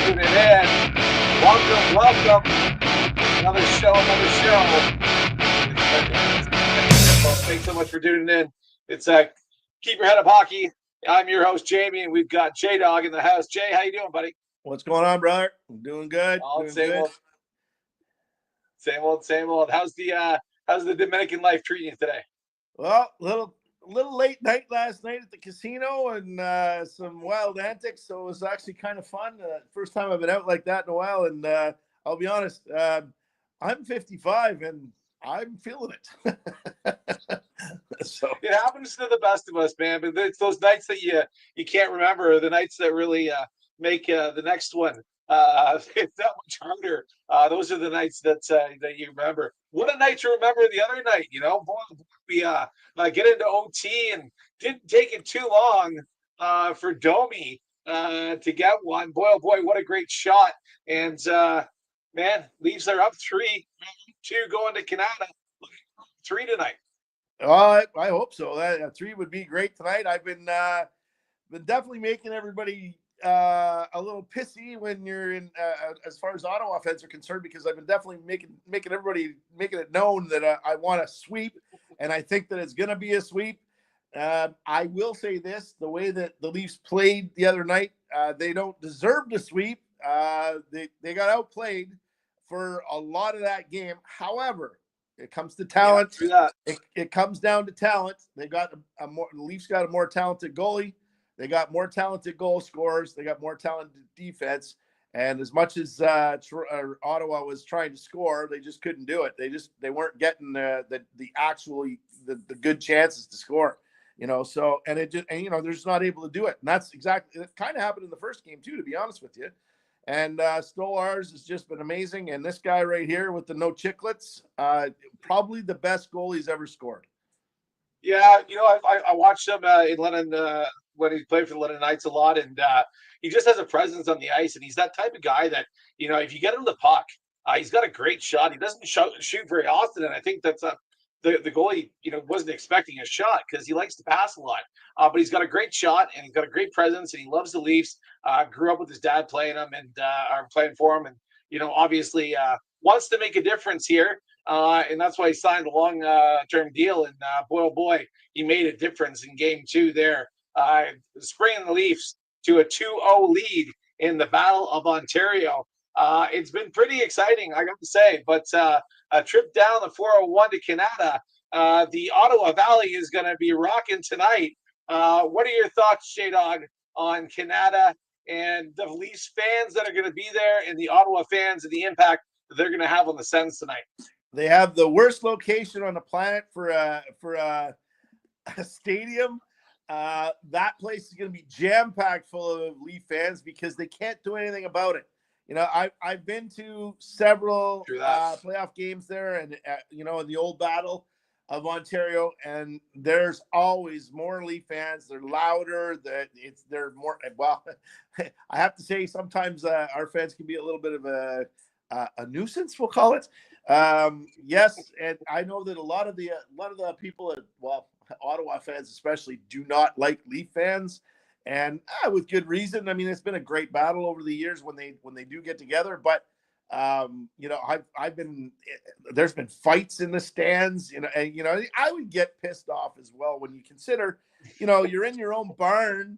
tuning in. Welcome. Another show. Thanks so much for tuning in. It's Keep Your Head Up Hockey. I'm your host, Jamie, and we've got J Dog in the house. Jay, how you doing, buddy? What's going on, brother? I'm doing good. All Doing same good. old, same old. How's the Dominican life treating you today? Well, little late night last night at the casino and some wild antics. So it was actually kind of fun. First time I've been out like that in a while. And I'll be honest, I'm 55 and I'm feeling it. So It happens to the best of us, man. But it's those nights that you can't remember, the nights that really make the next one it's that much harder. Those are the nights that you remember. What a night to remember the other night. Boy, we get into OT and didn't take it too long for Domi to get one. Boy, oh boy, what a great shot! And man, Leafs are up 3-2 going to Canada. 3 tonight. I hope so. That three would be great tonight. I've been definitely making everybody a little pissy when you're in as far as Ottawa fans are concerned, because I've been definitely making everybody making it known that I want a sweep, and I think that it's going to be a sweep. I will say this: the way that the Leafs played the other night, they don't deserve to sweep. They got outplayed for a lot of that game. However, it comes to Yeah, talent. true that. It comes down to talent. They got the Leafs got a more talented goalie. They got more talented goal scorers. They got more talented defense. And as much as Ottawa was trying to score, they just couldn't do it. They weren't getting the good chances to score. So they're just not able to do it. And that's exactly it. Kind of happened in the first game too, to be honest with you. And Stolarz has just been amazing. And this guy right here with the no chicklets, probably the best goal he's ever scored. Yeah, I watched him in London when he played for the London Knights a lot, and he just has a presence on the ice, and he's that type of guy that if you get him the puck, he's got a great shot. He doesn't shoot very often, and I think that's the goalie wasn't expecting a shot because he likes to pass a lot. But he's got a great shot, and he's got a great presence, and he loves the Leafs. Grew up with his dad playing him and are playing for him, and obviously wants to make a difference here. And that's why he signed a long-term deal. And boy, oh boy, he made a difference in Game 2 there, springing the Leafs to a 2-0 lead in the Battle of Ontario. It's been pretty exciting, I got to say. But a trip down the 401 to Canada, the Ottawa Valley is going to be rocking tonight. What are your thoughts, J-Dog, on Canada and the Leafs fans that are going to be there, and the Ottawa fans and the impact that they're going to have on the Sens tonight? They have the worst location on the planet for a stadium. That place is going to be jam packed full of Leaf fans because they can't do anything about it. I've been to several playoff games there, and in the old Battle of Ontario, and there's always more Leaf fans. They're louder. They're more. Well, I have to say sometimes our fans can be a little bit of a nuisance, we'll call it. Yes, and I know that a lot of the people Ottawa fans especially do not like Leaf fans, and with good reason. I mean, it's been a great battle over the years when they do get together, but I've been there's been fights in the stands, and I would get pissed off as well when you consider, you're in your own barn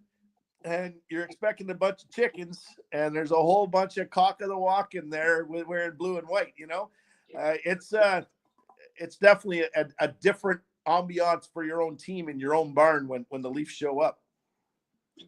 and you're expecting a bunch of chickens, and there's a whole bunch of cock of the walk in there wearing blue and white. It's definitely a different ambiance for your own team in your own barn when the Leafs show up.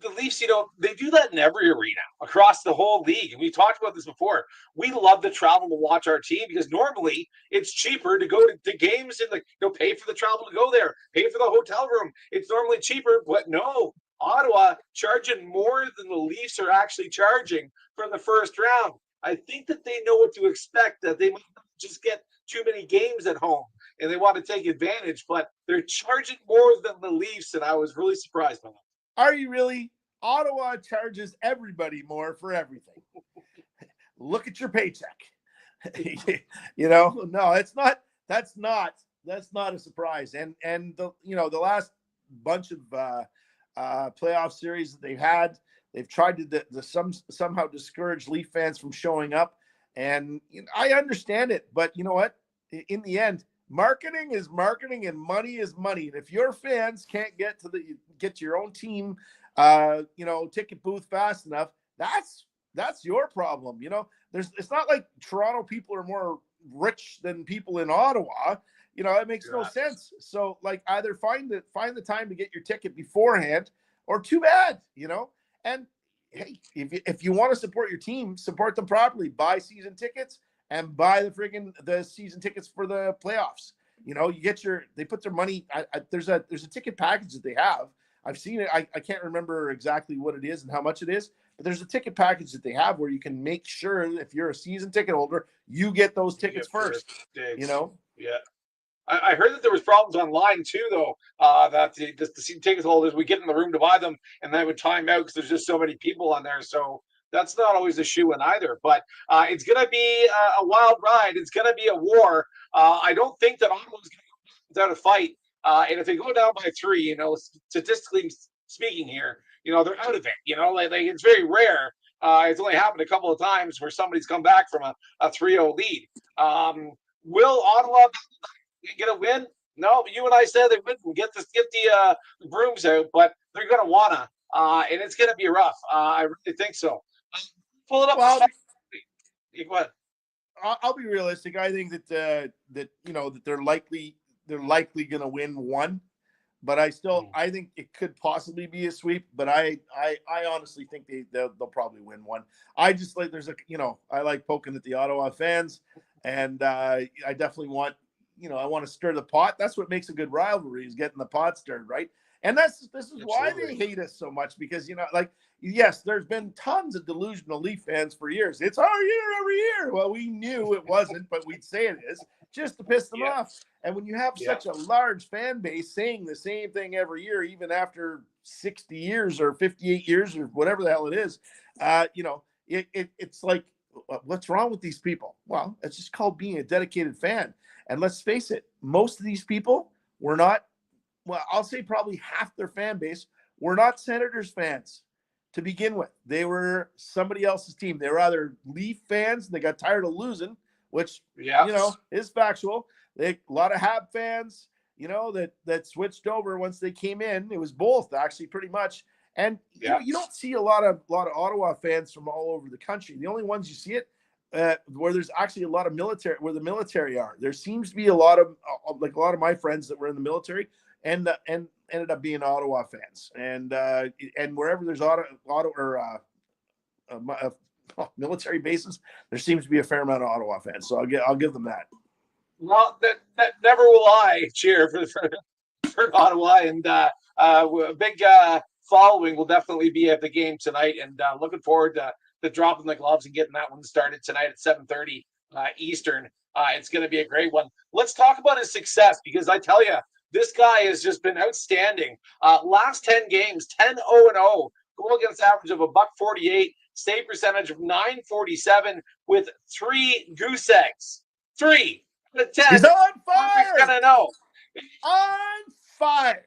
The Leafs, they do that in every arena across the whole league. And we talked about this before. We love to travel to watch our team because normally it's cheaper to go to games and pay for the travel to go there, pay for the hotel room. It's normally cheaper, but no, Ottawa charging more than the Leafs are actually charging for the first round. I think that they know what to expect, that they might not just get too many games at home and they want to take advantage, but they're charging more than the Leafs, and I was really surprised by that. Are you really? Ottawa charges everybody more for everything. Look at your paycheck. No, it's not. That's not a surprise. And the last bunch of playoff series that they've had. They've tried to somehow discourage Leaf fans from showing up. And I understand it, but you know what? In the end, marketing is marketing and money is money. And if your fans can't get to your own team, ticket booth fast enough, that's your problem. It's not like Toronto people are more rich than people in Ottawa. It makes no sense. So like either find the time to get your ticket beforehand, or too bad. And hey, if you want to support your team, support them properly. Buy season tickets and buy the season tickets for the playoffs. They put their money. There's a ticket package that they have. I've seen it. I can't remember exactly what it is and how much it is, but there's a ticket package that they have where you can make sure if you're a season ticket holder, you get those tickets first. Yeah. I heard that there was problems online too, though. That the season ticket holders would get in the room to buy them, and then it would time out because there's just so many people on there. So that's not always a shoe in either. But it's going to be a wild ride. It's going to be a war. I don't think that Ottawa's going to go without a fight. And if they go down by 3, statistically speaking here, they're out of it. Like it's very rare. It's only happened a couple of times where somebody's come back from a 3-0 lead. Will Ottawa get a win? No, but you and I said they wouldn't get the brooms out, but they're going to wanna, and it's going to be rough. I really think so. Pull it up. Well, go ahead. I'll be realistic. I think that they're likely going to win one, but I think it could possibly be a sweep. But I honestly think they'll probably win one. I just like I like poking at the Ottawa fans, and I definitely want. I want to stir the pot. That's what makes a good rivalry, is getting the pot stirred, right? And this is why they hate us so much, because yes, there's been tons of delusional Leaf fans for years. It's our year every year. Well, we knew it wasn't, but we'd say it is just to piss them off. And when you have such a large fan base saying the same thing every year, even after 60 years or 58 years or whatever the hell it is, it's like, what's wrong with these people? Well, it's just called being a dedicated fan. And let's face it, most of these people were not, well, I'll say probably half their fan base were not Senators fans to begin with. They were somebody else's team. They were either Leaf fans, and they got tired of losing, which, is factual. A lot of Hab fans, that switched over once they came in. It was both, actually, pretty much. And you don't see a lot of Ottawa fans from all over the country. The only ones you see it, where there's actually a lot of military, where the military are. There seems to be a lot of my friends that were in the military and ended up being Ottawa fans. And wherever there's military bases, there seems to be a fair amount of Ottawa fans. So I'll give them that. Well, that never will I cheer for Ottawa, and a big following will definitely be at the game tonight, and looking forward to dropping the gloves and getting that one started tonight at 7:30 Eastern. It's going to be a great one. Let's talk about his success, because I tell you, this guy has just been outstanding. Last 10 games, 10-0-0, goal against average of $1.48, save percentage of .947 with 3 goose eggs. 3 out of 10. He's on fire. He's going to know. On fire.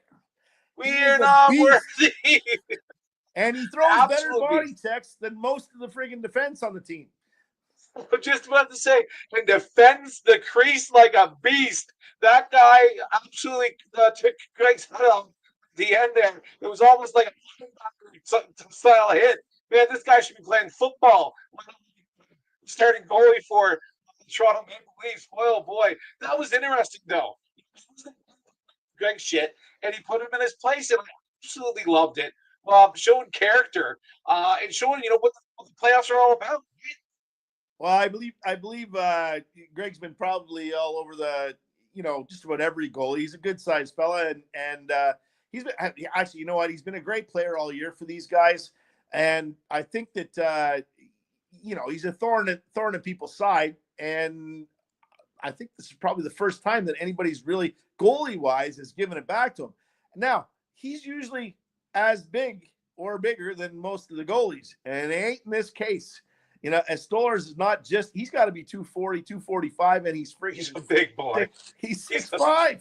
We're not worthy. And he throws better body checks than most of the friggin' defense on the team. I'm just about to say, and defends the crease like a beast. That guy absolutely took Greg's head off the end there. It was almost like a style hit. Man, this guy should be playing football. Starting goalie for Toronto Maple Leafs. Oh boy, that was interesting though. Greg shit, and he put him in his place, and I absolutely loved it. Showing character, and showing what the playoffs are all about. Well, I believe Greg's been probably all over the just about every goal. He's a good sized fella, and he's been actually, he's been a great player all year for these guys, and I think that he's a thorn in people's side, and I think this is probably the first time that anybody's really goalie wise has given it back to him. Now he's usually as big or bigger than most of the goalies, and it ain't in this case. As Stolarz is not just, he's got to be 240, 245, and he's a big boy. He's 6'5".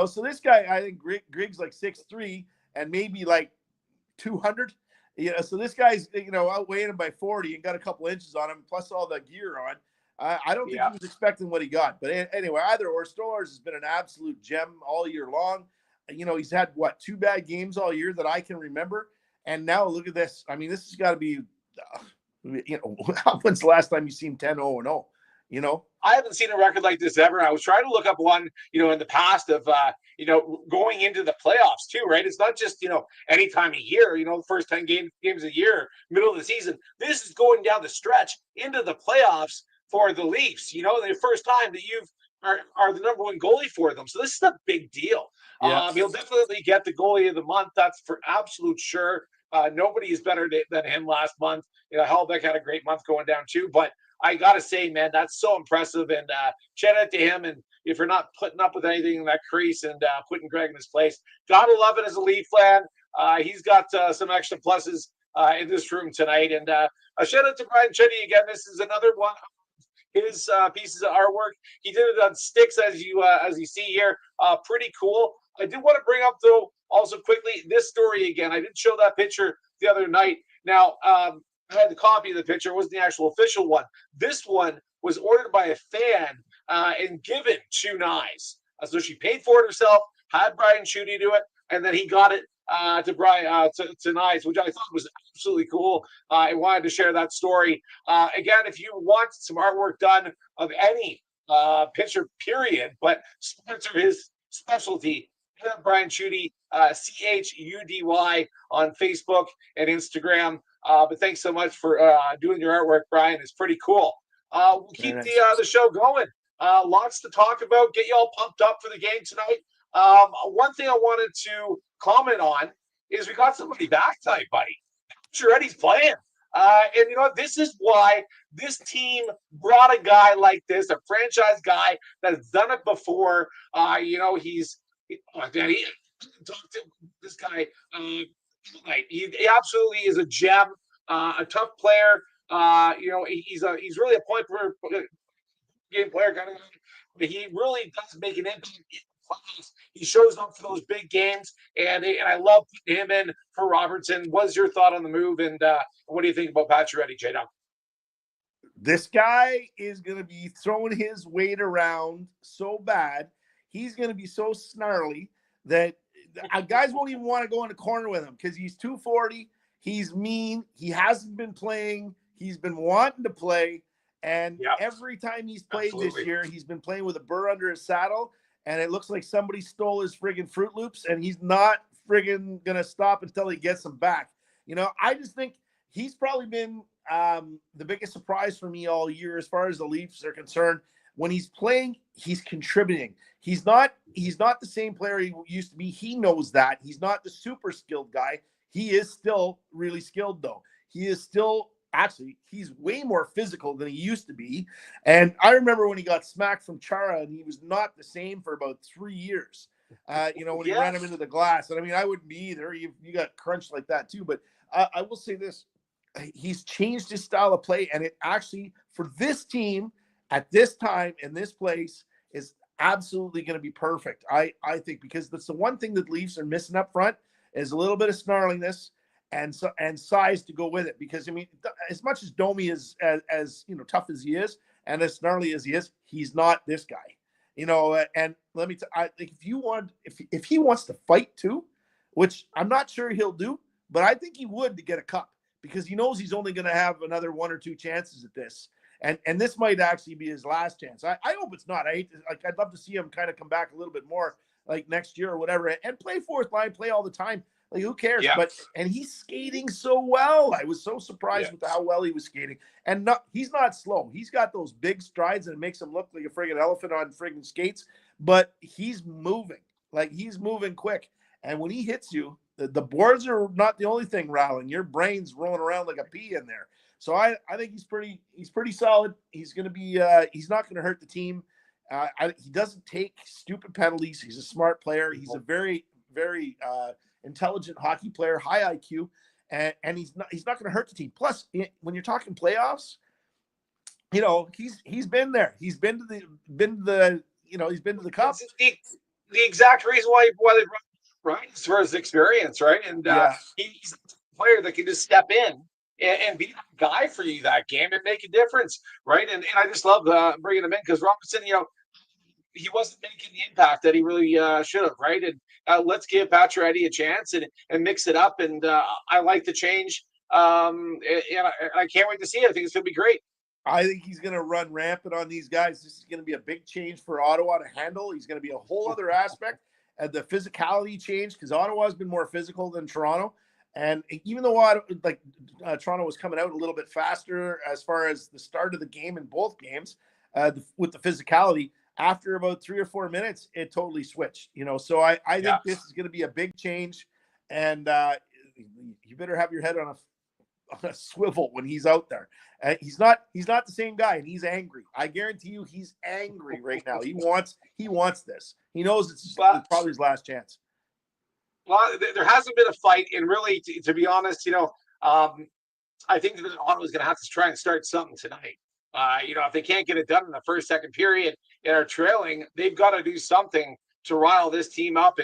So this guy, I think Griggs like 6'3", and maybe like 200. So this guy's outweighing him by 40 and got a couple inches on him, plus all the gear on. I don't think he was expecting what he got. But anyway, either or, Stolarz has been an absolute gem all year long. He's had, 2 bad games all year that I can remember. And now look at this. I mean, this has got to be, when's the last time you seen 10-0-0? I haven't seen a record like this ever. I was trying to look up one, in the past of, going into the playoffs too, right? It's not just, any time of year, the first 10 games a year, middle of the season. This is going down the stretch into the playoffs for the Leafs, the first time that you've are the number one goalie for them. So this is a big deal. Yeah. He'll definitely get the goalie of the month. That's for absolute sure. Nobody is better than him last month. Hellbeck had a great month going down too, but I got to say, man, that's so impressive. And shout out to him. And if you're not putting up with anything in that crease and putting Greg in his place, gotta love it as a Leaf fan. He's got some extra pluses in this room tonight. And a shout out to Brian Chetty again. This is another one of his pieces of artwork. He did it on sticks, as you see here. Pretty cool. I did want to bring up, though, also quickly, this story again. I didn't show that picture the other night. Now, I had the copy of the picture. It wasn't the actual official one. This one was ordered by a fan and given to Knies. So she paid for it herself, had Brian Chudy do it, and then he got it to Brian to Knies, which I thought was absolutely cool. I wanted to share that story. Again, if you want some artwork done of any pitcher, period, but sponsor his specialty, Brian Chudy, CHUDY on Facebook and Instagram. But thanks so much for doing your artwork, Brian. It's pretty cool. We'll keep the show going. Lots to talk about. Get you all pumped up for the game tonight. One thing I wanted to comment on is we got somebody back tonight, buddy. Chiaretti's playing. And this is why this team brought a guy like this, a franchise guy that's done it before. Talked to this guy. He absolutely is a gem, a tough player. He's really a point per game player kind of guy, but he really does make an impact. He shows up for those big games, and I love putting him in for Robertson. What's your thought on the move, and what do you think about Pacioretty, J-Dub? This guy is going to be throwing his weight around so bad. He's going to be so snarly that guys won't even want to go in the corner with him because he's 240. He's mean. He hasn't been playing. He's been wanting to play. And every time he's played this year, he's been playing with a burr under his saddle. And it looks like somebody stole his friggin' Fruit Loops. And he's not friggin' going to stop until he gets them back. I just think he's probably been the biggest surprise for me all year as far as the Leafs are concerned. When he's playing, he's contributing. He's not the same player he used to be. He knows that. He's not the super skilled guy. He is still really skilled, though. He is still he's way more physical than he used to be. And I remember when he got smacked from Chara, and he was not the same for about 3 years. When he ran him into the glass. And I mean, I wouldn't be either. You got crunched like that too. But I will say this: he's changed his style of play, and it actually, for this team at this time in this place, is absolutely going to be perfect. I think, because that's the one thing that Leafs are missing up front is a little bit of snarliness and size to go with it. Because I mean, as much as Domi is as tough as he is and as snarly as he is, he's not this guy. And let me I think if he wants to fight too, which I'm not sure he'll do, but I think he would to get a cup, because he knows he's only going to have another 1 or 2 chances at this. And this might actually be his last chance. I hope it's not. I'd love to see him kind of come back a little bit more, like next year or whatever, and play fourth line, play all the time. Like, who cares? Yeah. And he's skating so well. I was so surprised with how well he was skating. And he's not slow. He's got those big strides, and it makes him look like a friggin' elephant on friggin' skates. But he's moving. Like, he's moving quick. And when he hits you, the boards are not the only thing rattling. Your brain's rolling around like a pea in there. So I think he's pretty solid. He's going to be he's not going to hurt the team. He doesn't take stupid penalties. He's a smart player. He's a very, very intelligent hockey player, high IQ, and he's not going to hurt the team. Plus, when you're talking playoffs, he's been there. He's been to the cup. The exact reason why they brought right? As far as experience, right? And Yeah, he's a player that can just step in and be that guy for you that game and make a difference, right? And I just love bringing him in because Robinson, he wasn't making the impact that he really should have, right? And let's give Pacioretty a chance and mix it up. And I like the change. And I can't wait to see it. I think it's going to be great. I think he's going to run rampant on these guys. This is going to be a big change for Ottawa to handle. He's going to be a whole other aspect. And the physicality change, because Ottawa's been more physical than Toronto. And even though Toronto was coming out a little bit faster as far as the start of the game in both games with the physicality, after about 3 or 4 minutes, it totally switched. So I think this is going to be a big change. And you better have your head on a swivel when he's out there. He's not the same guy, and he's angry. I guarantee you, he's angry right now. He wants this. He knows it's probably his last chance. Well, there hasn't been a fight, and really, to be honest, I think that Ottawa's going to have to try and start something tonight. If they can't get it done in the first, second period and are trailing, they've got to do something to rile this team up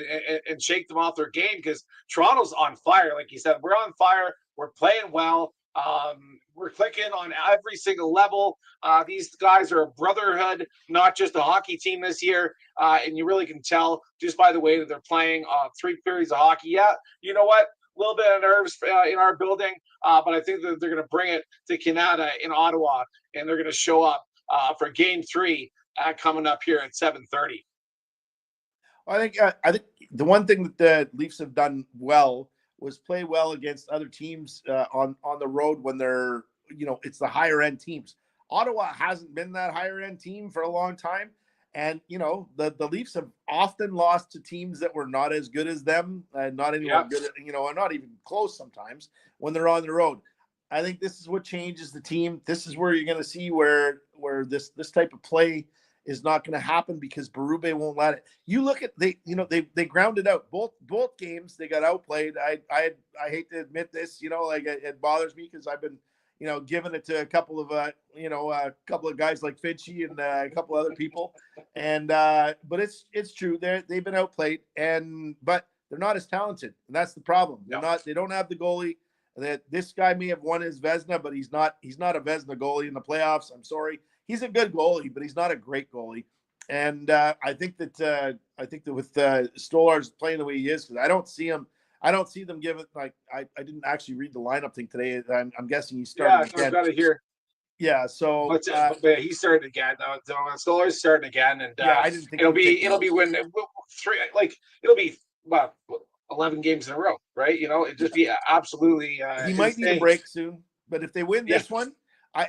and shake them off their game because Toronto's on fire. Like you said, we're on fire. We're playing well. We're clicking on every single level. These guys are a brotherhood, not just a hockey team this year. And you really can tell just by the way that they're playing 3 periods of hockey. Yeah, you know what? A little bit of nerves in our building, but I think that they're going to bring it to Canada in Ottawa, and they're going to show up for Game 3 coming up here at 7:30. I think the one thing that the Leafs have done well was play well against other teams on the road when they're it's the higher end teams. Ottawa hasn't been that higher end team for a long time, and the Leafs have often lost to teams that were not as good as them, and not anyone good, and not even close sometimes when they're on the road. I think this is what changes the team. This is where you're going to see where this type of play is not going to happen because Berube won't let it. You look at they grounded out both games. They got outplayed. I hate to admit this, it bothers me because I've been giving it to a couple of guys like Finchie and a couple other people, and but it's true. They've been outplayed, but they're not as talented, and that's the problem. They don't have the goalie. That this guy may have won his Vezina, but he's not a Vezina goalie in the playoffs. I'm sorry. He's a good goalie, but he's not a great goalie. And I think that with Stolarz playing the way he is, because I don't see them give it I didn't actually read the lineup thing today. I'm guessing he's starting again. Yeah, I've got it here. Yeah, so but he's starting again. Stolarz starting again, and I didn't think it'll be when 3 it'll be 11 games in a row, right? It'd just be absolutely. He might need a break soon, but if they win this one. I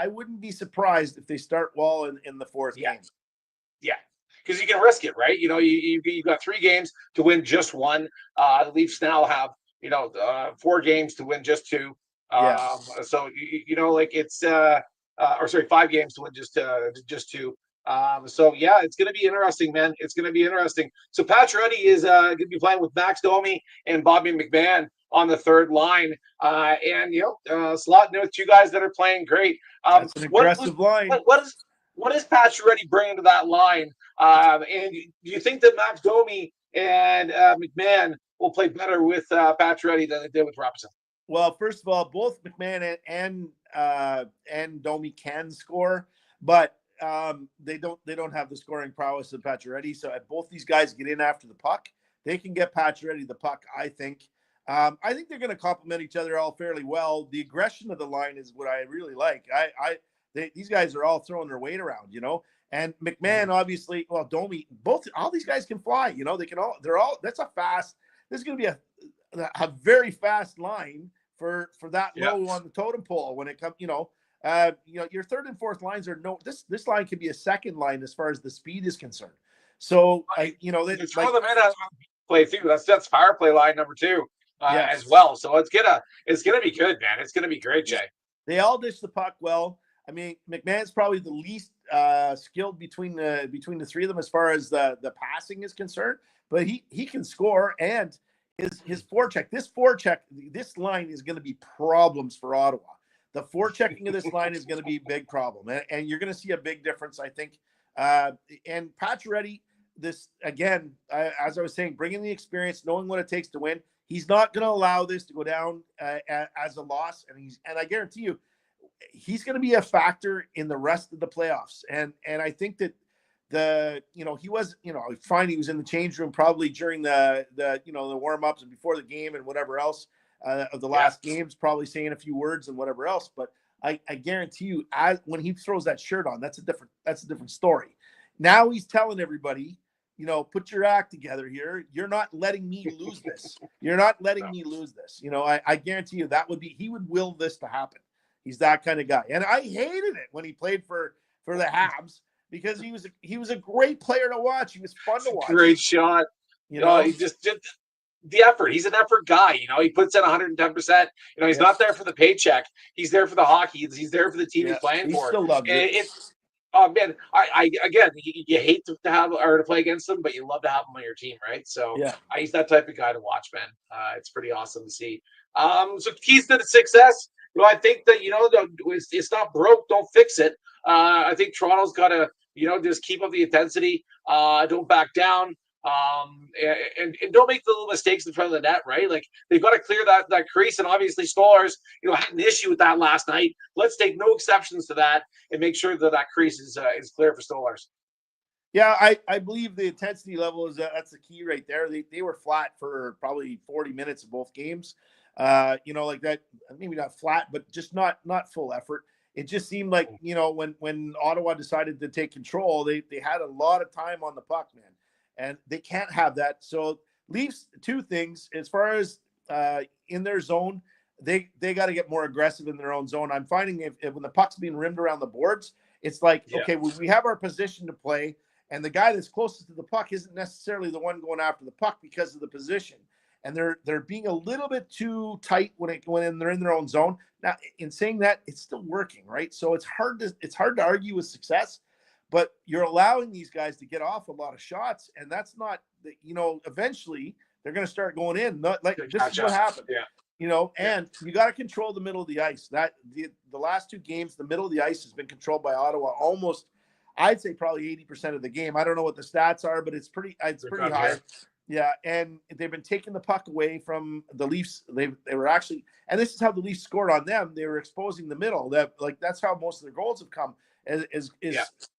wouldn't be surprised if they start Wall in the fourth game. Yeah, because you can risk it, right? You've got 3 games to win just one. The Leafs now have 4 games to win just 2. So it's or sorry, 5 games to win just 2. So yeah, it's going to be interesting, man. It's going to be interesting. So Pacioretty is going to be playing with Max Domi and Bobby McMahon on the third line, and slotting with 2 guys that are playing great. That's an aggressive line. What is Pacioretty bringing to that line? And do you think that Max Domi and McMahon will play better with Pacioretty than they did with Robinson? Well, first of all, both McMahon and Domi can score, but they don't have the scoring prowess of Pacioretty. So if both these guys get in after the puck, they can get Pacioretty the puck, I think. I think they're going to complement each other all fairly well. The aggression of the line is what I really like. These guys are all throwing their weight around, and McMahon, obviously, Domi, all these guys can fly, this is going to be a very fast line for that low on the totem pole when it comes, your third and fourth lines are this line could be a second line as far as the speed is concerned. So they throw them in as play through. That's power play line number 2 as well. So it's gonna be good, man. It's gonna be great, Jay. They all dish the puck well. I mean, McMahon's probably the least skilled between the 3 of them as far as the passing is concerned, but he can score, and his forecheck. This line is going to be problems for Ottawa. The forechecking of this line is going to be a big problem, and you're going to see a big difference, I think. And Pacioretty, this again, as I was saying, bringing the experience, knowing what it takes to win. He's not going to allow this to go down as a loss, and I guarantee you, he's going to be a factor in the rest of the playoffs. And I think that he was, fine. He was in the change room probably during the warm ups and before the game and whatever else of the last games, probably saying a few words and whatever else. But I guarantee you, when he throws that shirt on, that's a different story. Now he's telling everybody, put your act together here. You're not letting me lose this. You're not letting me lose this. I guarantee you he would will this to happen. He's that kind of guy. And I hated it when he played for the Habs because he was a great player to watch. He was fun to watch. Great shot. He just did the effort. He's an effort guy. He puts in 110%. He's not there for the paycheck. He's there for the hockey. He's there for the team he's playing for. Still loves it. Oh man, I again, you hate to have or to play against him, but you love to have him on your team, right? So he's that type of guy to watch, man. It's pretty awesome to see. So keys to the success. I think that it's not broke, don't fix it. I think Toronto's got to just keep up the intensity, don't back down, and don't make the little mistakes in front of the net, right? Like they've got to clear that crease, and obviously Stolarz had an issue with that last night. Let's take no exceptions to that and make sure that crease is clear for Stolarz. Yeah, I believe the intensity level that's the key right there. They were flat for probably 40 minutes of both games. Like that, maybe not flat, but just not full effort. It just seemed like, when Ottawa decided to take control, they had a lot of time on the puck, man, and they can't have that. So Leafs, two things as far as in their zone, they got to get more aggressive in their own zone. I'm finding if when the puck's being rimmed around the boards, it's like, okay, we have our position to play, and the guy that's closest to the puck isn't necessarily the one going after the puck because of the position. And they're being a little bit too tight when they're in their own zone. Now, in saying that, it's still working, right? So it's hard to argue with success, but you're allowing these guys to get off a lot of shots, and that's not, eventually they're going to start going in. Not like this is what happened, And you got to control the middle of the ice. That the last two games, the middle of the ice has been controlled by Ottawa almost. I'd say probably 80% of the game. I don't know what the stats are, but it's pretty high. Here. Yeah, and they've been taking the puck away from the Leafs. They were actually, and this is how the Leafs scored on them. They were exposing the middle. That's how most of their goals have come, is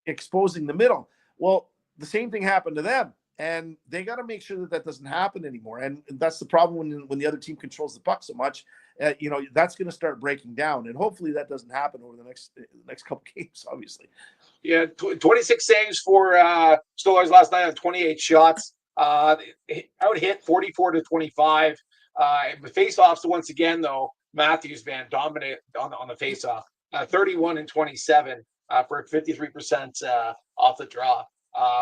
exposing the middle. Well, the same thing happened to them, and they got to make sure that doesn't happen anymore. And that's the problem when the other team controls the puck so much. That's going to start breaking down, and hopefully that doesn't happen over the next couple games. Obviously, 26 saves for Stolarz last night on 28 shots. Out hit 44-25. The face-offs once again, though, Matthews, man, dominant on the face-off. 31-27 for 53% off the draw,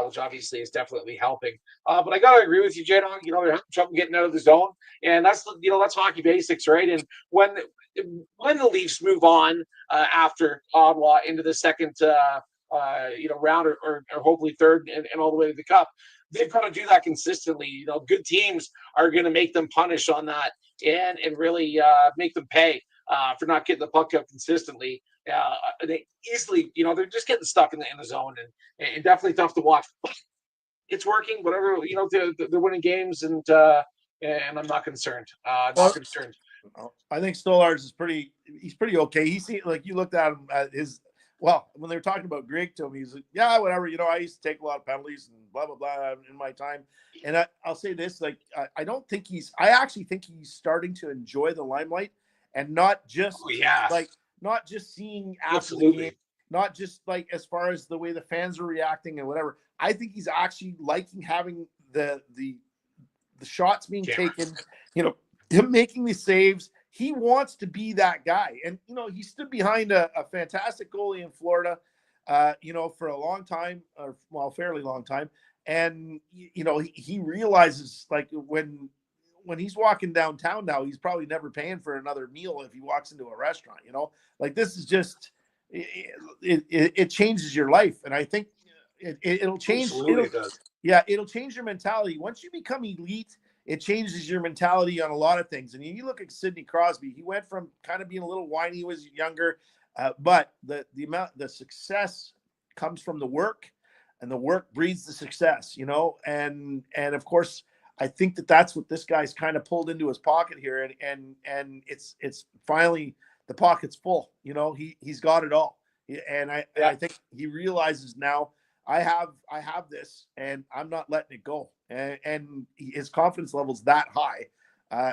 which obviously is definitely helping. But I gotta agree with you, Jadon. They're having trouble getting out of the zone, and that's hockey basics, right? And when the Leafs move on after Ottawa into the second round or hopefully third and all the way to the cup, they've got to do that consistently. Good teams are going to make them punish on that and really make them pay for not getting the puck up consistently. They easily, they're just getting stuck in the zone and definitely tough to watch. It's working, whatever. They're winning games, and I'm not concerned. Concerned. I think Stolarz is he's pretty okay. He seems like you looked at him at his. Well, when they were talking about Greg to him, he's like, yeah, whatever. I used to take a lot of penalties and blah, blah, blah in my time. And I'll say this, I actually think he's starting to enjoy the limelight and not just not just seeing after the game, not just like as far as the way the fans are reacting and whatever. I think he's actually liking having the shots being taken, him making the saves. He wants to be that guy. And, he stood behind a fantastic goalie in Florida, for a long time, fairly long time. And, he realizes like when he's walking downtown now, he's probably never paying for another meal if he walks into a restaurant, like this is just, it changes your life. And I think it'll change. It'll change your mentality. Once you become elite, it changes your mentality on a lot of things. And you look at Sidney Crosby, he went from kind of being a little whiny when he was younger, but the success comes from the work. and the work breeds the success, and of course, I think that that's what this guy's kind of pulled into his pocket here, and it's finally the pocket's full. He's got it all, and I think he realizes now I have this, and I'm not letting it go, and his confidence level's that high.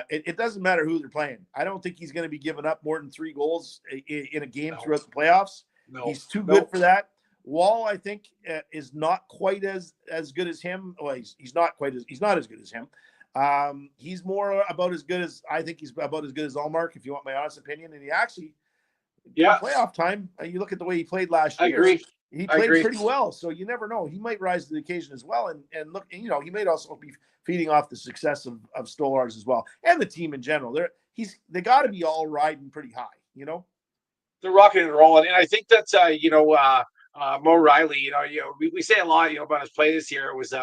It doesn't matter who they're playing. I don't think he's going to be giving up more than 3 goals in a game throughout the playoffs. He's too good for that. Wall, I think, is not quite as good as him. Well, he's not as good as him. He's more about as good as I think he's about as good as Allmark, if you want my honest opinion. And he actually, playoff time. You look at the way he played last year. I agree. He played pretty well, so you never know. He might rise to the occasion as well. And look, he might also be feeding off the success of Stolarz as well, and the team in general. They got to be all riding pretty high, They're rocking and rolling, and I think that's Mo Riley. We say a lot, about his play this year. It was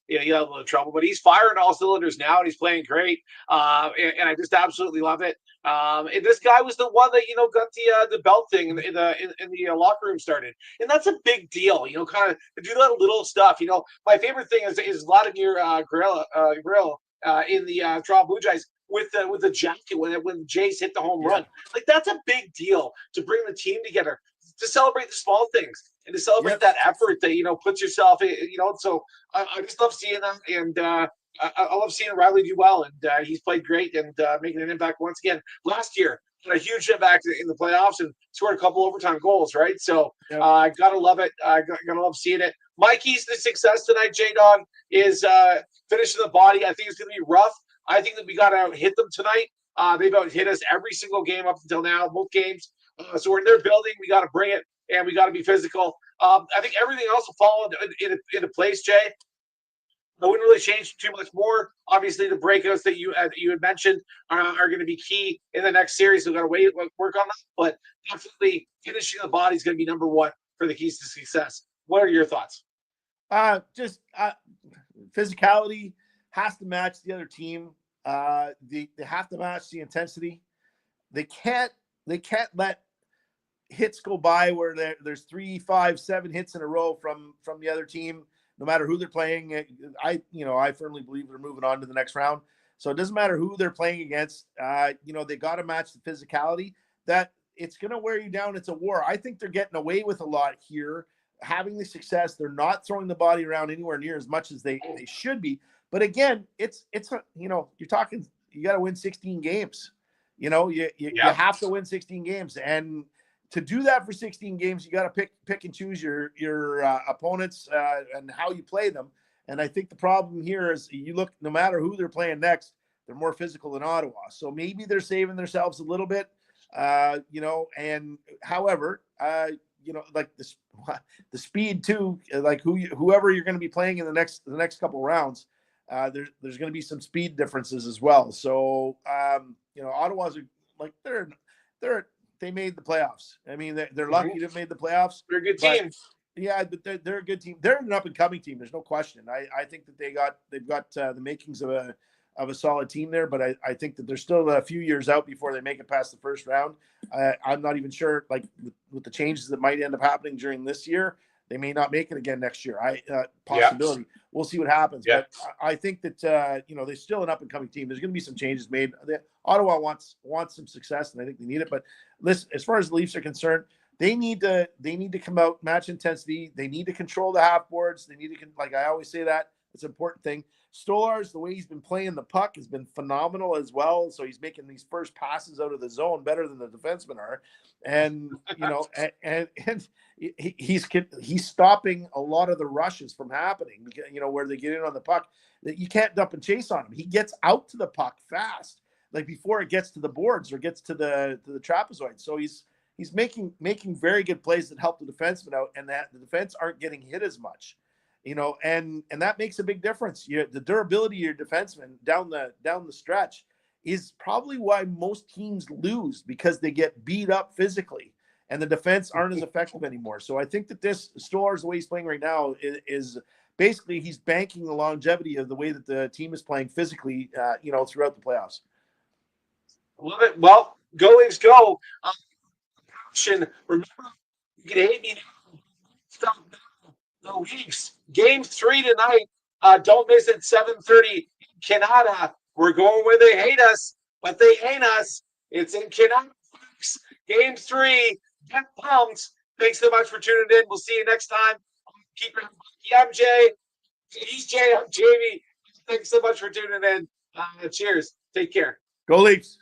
he had a little trouble, but he's firing all cylinders now, and he's playing great. And I just absolutely love it. And this guy was the one that got the belt thing in the locker room started, and that's a big deal. Kind of to do that little stuff. My favorite thing is Vladimir Grill in the Toronto Blue Jays with the jacket when Jays hit the home run. Like, that's a big deal to bring the team together, to celebrate the small things and to celebrate that effort that puts yourself in. So I just love seeing that, and I love seeing Riley do well, and he's played great and making an impact once again. Last year, had a huge impact in the playoffs and scored a couple overtime goals, right? So I gotta love it. Gotta love seeing it. My keys to success tonight, J-Dog, is finishing the body. I think it's gonna be rough. I think that we gotta hit them tonight. They've hit us every single game up until now, both games. So we're in their building. We got to bring it, and we got to be physical. I think everything else will fall into place, Jay. I wouldn't really change too much more. Obviously, the breakouts that you had mentioned are going to be key in the next series. We've got to work on that. But definitely finishing the body is going to be number one for the keys to success. What are your thoughts? Just physicality has to match the other team. They have to match the intensity. They can't let hits go by where there's 3, 5, 7 hits in a row from the other team, no matter who they're playing. I firmly believe they're moving on to the next round. So it doesn't matter who they're playing against. They got to match the physicality. That it's going to wear you down. It's a war. I think they're getting away with a lot here, having the success. They're not throwing the body around anywhere near as much as they should be. But again, it's you're talking, you got to win 16 games. You have to win 16 games, and to do that for 16 games, you got to pick and choose your opponents and how you play them. And I think the problem here is, you look, no matter who they're playing next, they're more physical than Ottawa. So maybe they're saving themselves a little bit, And however, like the speed too, like whoever you're going to be playing in the next couple rounds. There's going to be some speed differences as well. So, Ottawa's like they made the playoffs. I mean, they're lucky to have made the playoffs. They're a good team. Yeah, but they're a good team. They're an up and coming team. There's no question. I think that they've got the makings of a solid team there, but I think that they're still a few years out before they make it past the first round. I'm not even sure, like with the changes that might end up happening during this year, they may not make it again next year. Possibility. Yeah. We'll see what happens. Yeah. But I think that they're still an up and coming team. There's going to be some changes made. Ottawa wants some success, and I think they need it. But listen, as far as the Leafs are concerned, they need to come out, match intensity. They need to control the half boards. They need to, like I always say, that it's an important thing. Stolarz, the way he's been playing the puck has been phenomenal as well. So he's making these first passes out of the zone better than the defensemen are, and and he's stopping a lot of the rushes from happening because where they get in on the puck that you can't dump and chase on him. He gets out to the puck fast, like before it gets to the boards or gets to the trapezoid. So he's making very good plays that help the defenseman out, and that the defense aren't getting hit as much. And that makes a big difference. The durability of your defenseman down the stretch is probably why most teams lose, because they get beat up physically and the defense aren't as effective anymore. So I think that this Stolarz, the way he's playing right now, is basically he's banking the longevity of the way that the team is playing physically, throughout the playoffs. Love it. Well, go Leafs, go. Remember, you can hate me now. Stop now. The Leafs, game 3 tonight. Don't miss it, 7:30 Canada. We're going where they hate us, but they ain't us. It's in Canada. Game 3. Get pumped. Thanks so much for tuning in. We'll see you next time. Keep it. I'm Jay. He's Jay. I'm Jamie. Thanks so much for tuning in. Cheers. Take care. Go Leafs.